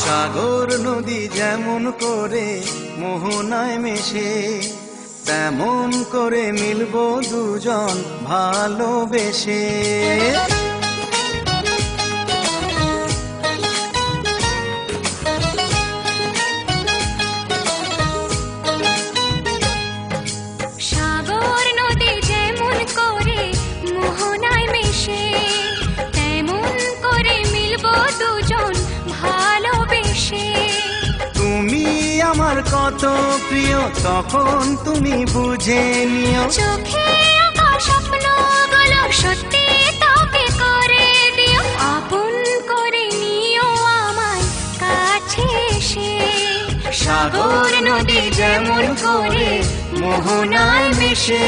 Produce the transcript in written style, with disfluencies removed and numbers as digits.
সাগর নদী যেমন করে মোহনায় মেশে, তেমন করে মিলবো দুজন ভালোবেসে। সাগর নদী যেমন করে মোহনায় মেশে, তেমন করে মিলবো দুজন ভালোবেসে। তুমি আমার কত প্রিয় তখন তুমি বুঝে নিও, চোখে আঁকা স্বপ্নগুলো সত্যি তবে করে দিও, আপন করে নিও আমায় কাছে এসে। সাগর নদী যেমন করে মোহনায় মেশে।